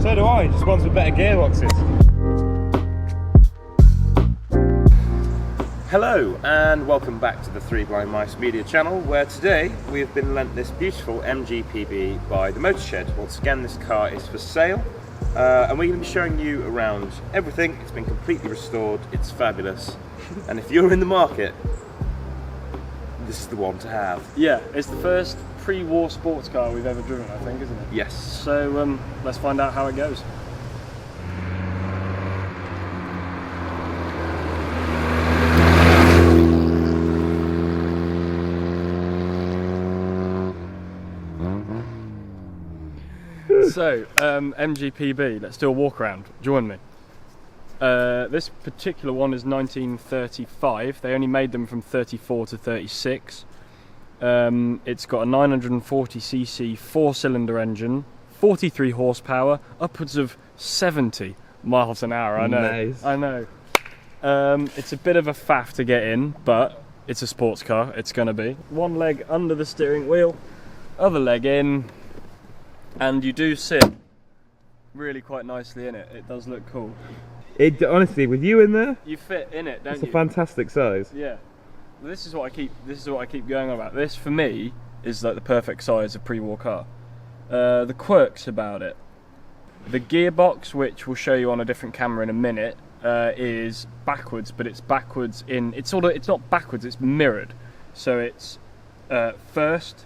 So do I, just ones with better gearboxes. Hello and welcome back to the Three Blind Mice media channel, where today we have been lent this beautiful MGPB by the Motor Shed. Once again, this car is for sale and we're going to be showing you around everything. It's been completely restored, it's fabulous, and if you're in the market, this is the one to have. Yeah, it's the first pre-war sports car we've ever driven, I think, isn't it? Yes. So let's find out how it goes. So, MGPB, let's do a walk around. Join me. This particular one is 1935. They only made them from 34 to 36. It's got a 940cc four-cylinder engine, 43 horsepower, upwards of 70 miles an hour. I know. Nice. I know. It's a bit of a faff to get in, but it's a sports car. It's going to be. One leg under the steering wheel, other leg in. And you do sit really quite nicely in it. It does look cool. It honestly, with you in there, You fit in it, don't you? it's a fantastic size. Yeah. This is what I keep going on about. This for me is like the perfect size of pre-war car. The quirks about it. The gearbox, which we'll show you on a different camera in a minute, is backwards, but it's backwards in it's not backwards, it's mirrored. So it's first,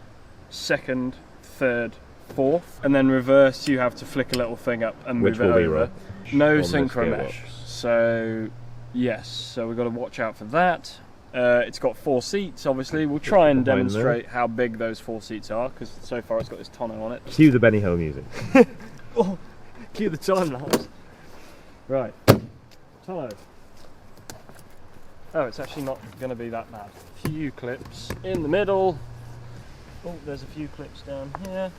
second, third, fourth, and then reverse you have to flick a little thing up and move it over. No synchromesh. So yes, so we've got to watch out for that. It's got 4 seats, obviously. We'll try and demonstrate how big those 4 seats are, because so far it's got this tonneau on it. Cue the Benny Hill music. Oh, cue the time lapse. Right, tonneau. Oh, it's actually not going to be that bad. A few clips in the middle. Oh, there's a few clips down here.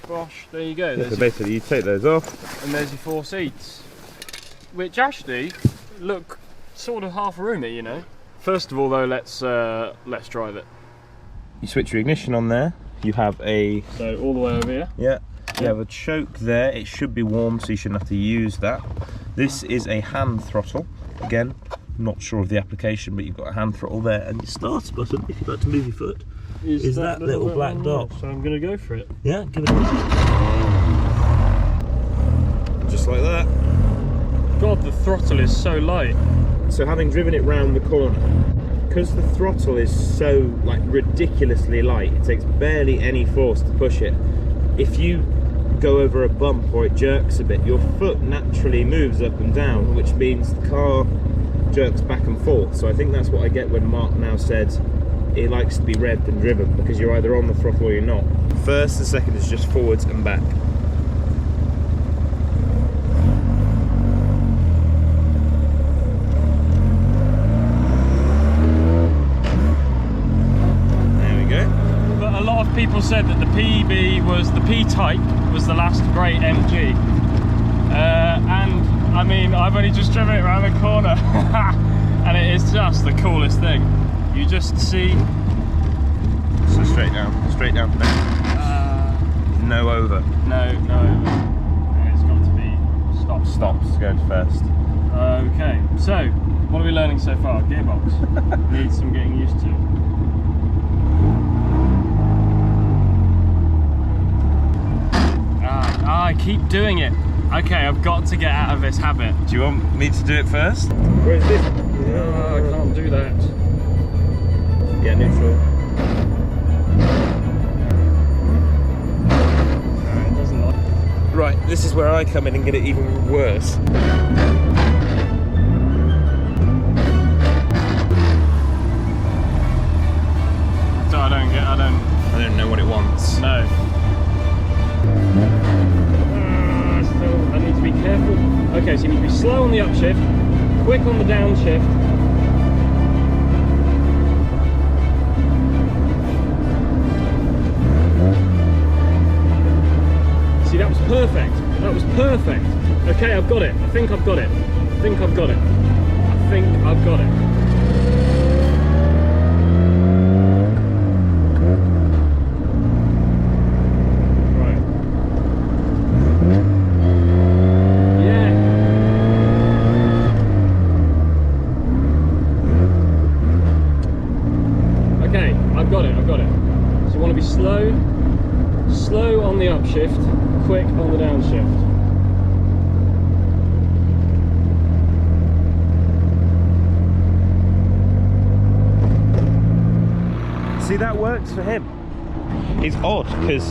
Bosh, there you go. Yeah, so basically you take those off, and there's your 4 seats, which actually look sort of half roomy, you know. First of all, though, let's drive it. you switch your ignition on there. You have a all the way over here. Yeah. You have a choke there. It should be warm, so you shouldn't have to use that. This is a hand throttle. Again, not sure of the application, but you've got a hand throttle there, and your start button, if you'd like to move your foot, is that little black dot. So I'm going to go for it. Yeah, give it a go. Just like that. God, the throttle is so light. So having driven it round the corner, because the throttle is so ridiculously light, it takes barely any force to push it. If you go over a bump or it jerks a bit, your foot naturally moves up and down, which means the car jerks back and forth. So I think that's what I get when Mark now said it likes to be revved and driven, because you're either on the throttle or you're not. First and second is just forwards and back. There we go. But a lot of people said that the P-Type was the last great MG. And I mean, I've only just driven it around the corner and it is just the coolest thing. You just see. So straight down for now. No over. No over. And it's got to be stop. Stops going first. Okay, so what are we learning so far? Gearbox needs some getting used to. I keep doing it. Okay, I've got to get out of this habit. Do you want me to do it first? Where is this? No, I can't do that. Yeah, neutral. No, it doesn't like. Right, this is where I come in and get it even worse. I don't know what it wants. No. Still, I need to be careful. Okay, so you need to be slow on the upshift, quick on the downshift. See, that was perfect. That was perfect. Okay, I've got it. I think I've got it. I think I've got it. I think I've got it. Okay, I've got it. So you want to be slow on the upshift, quick on the downshift. See, that works for him. It's odd because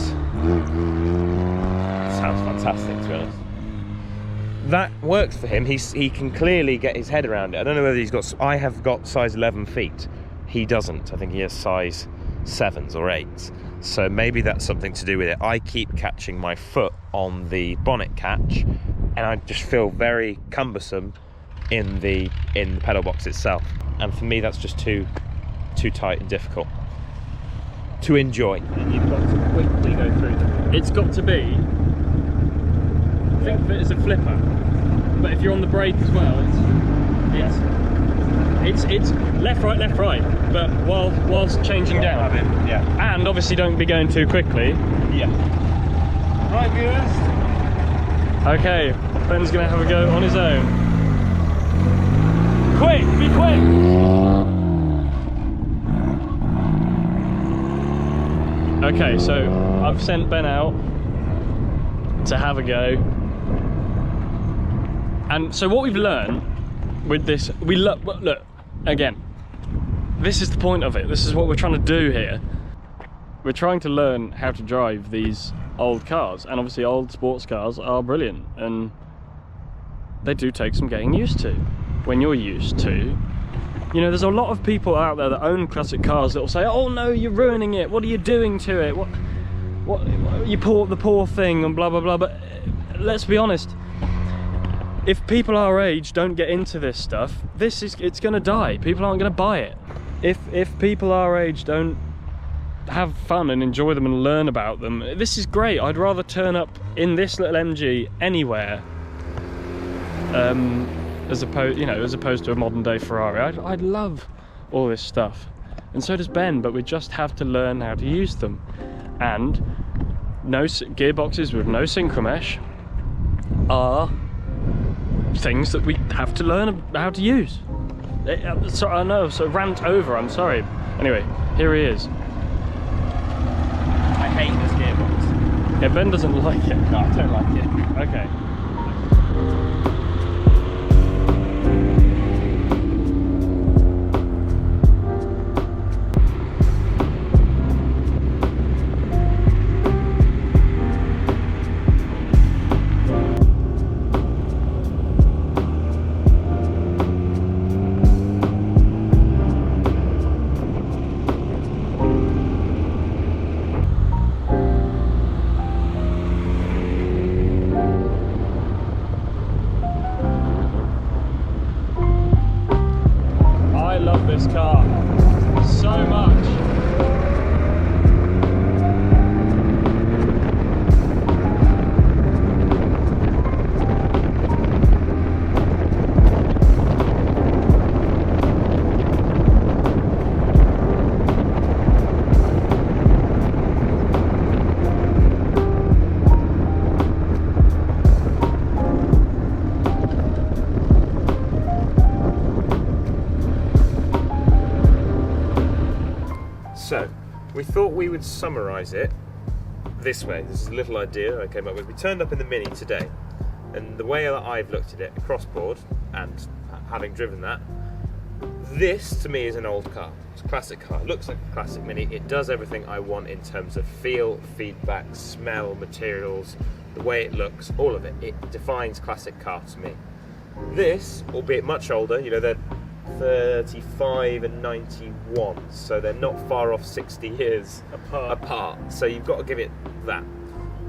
sounds fantastic, to be honest. That works for him. He can clearly get his head around it. I don't know whether he's got. I have got size 11 feet. He doesn't. I think he has size 7s or 8s. So maybe that's something to do with it. I keep catching my foot on the bonnet catch, and I just feel very cumbersome in the pedal box itself. And for me, that's just too tight and difficult to enjoy. And you've got to quickly go through them. It's got to be. Think of it as a flipper, but if you're on the brake as well, it's left right, but whilst changing down. Yeah. And obviously don't be going too quickly. Yeah. Right, viewers. Okay, Ben's gonna have a go on his own. Quick, be quick. Okay, so I've sent Ben out to have a go. And so what we've learned with this, look, again, this is the point of it. This is what we're trying to do here. We're trying to learn how to drive these old cars, and obviously old sports cars are brilliant, and they do take some getting used to. When you're used to, you know, there's a lot of people out there that own classic cars that will say, oh no, you're ruining it, what are you doing to it, what you the poor thing, and blah blah blah. But let's be honest, if people our age don't get into this stuff, it's gonna die. People aren't gonna buy it. If people our age don't have fun and enjoy them and learn about them, this is great. I'd rather turn up in this little MG anywhere, as opposed to a modern day Ferrari. I'd love all this stuff, and so does Ben. But we just have to learn how to use them. And gearboxes with no synchromesh are things that we have to learn how to use. So I know, so rant over, I'm sorry. Anyway, here he is. I hate this gearbox. Yeah, Ben doesn't like it. No, I don't like it. Okay. This car so much. So, we thought we would summarise it this way. This is a little idea I came up with. We turned up in the Mini today, and the way that I've looked at it, crossboard, and having driven that, this to me is an old car. It's a classic car. It looks like a classic Mini. It does everything I want in terms of feel, feedback, smell, materials, the way it looks, all of it. It defines classic car to me. This, albeit much older, you know, they're 35 and 91, so they're not far off 60 years apart, so you've got to give it that.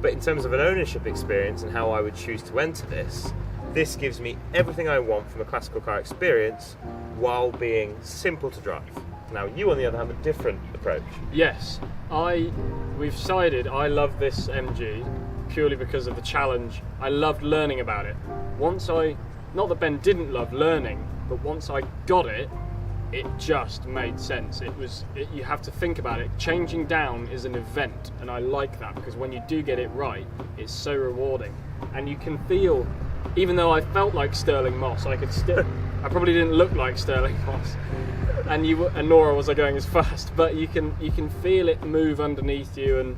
But in terms of an ownership experience and how I would choose to enter this gives me everything I want from a classical car experience while being simple to drive. Now you on the other hand have a different approach. Yes, we've decided I love this MG purely because of the challenge. I loved learning about it. Not that Ben didn't love learning, but once I got it, it just made sense. You have to think about it. Changing down is an event, and I like that because when you do get it right, it's so rewarding. And you can feel, even though I felt like Sterling Moss, I probably didn't look like Sterling Moss, and Nora wasn't going as fast, but you can feel it move underneath you, and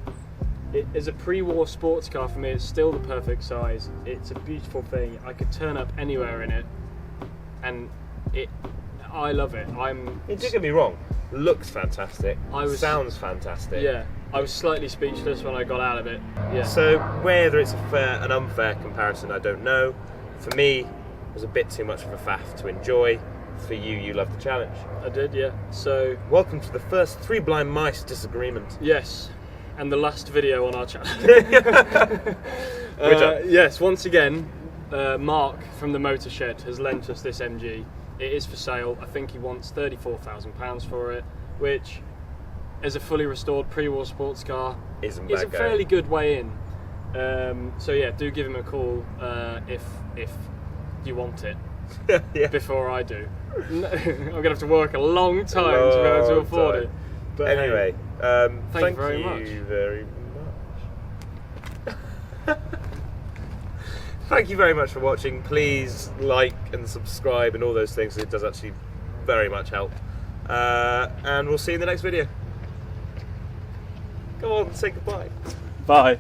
it is a pre-war sports car for me. It's still the perfect size. It's a beautiful thing. I could turn up anywhere in it, and I love it. Don't get me wrong, looks fantastic. Sounds fantastic. Yeah, I was slightly speechless when I got out of it. Yeah. So whether it's a fair and unfair comparison, I don't know. For me, it was a bit too much of a faff to enjoy. For you loved the challenge. I did, yeah. So welcome to the first Three Blind Mice disagreement. Yes, and the last video on our channel. Which yes, once again, Mark from the Motor Shed has lent us this MG. It is for sale. I think he wants £34,000 for it, which, as a fully restored pre-war sports car, is a fairly good way in. So yeah, do give him a call if you want it. Yeah. Before I do. I'm gonna have to work a long time to be able to afford it. But anyway, thank you very much. Thank you very much for watching. Please like and subscribe and all those things. It does actually very much help. And we'll see you in the next video. Go on, say goodbye. Bye.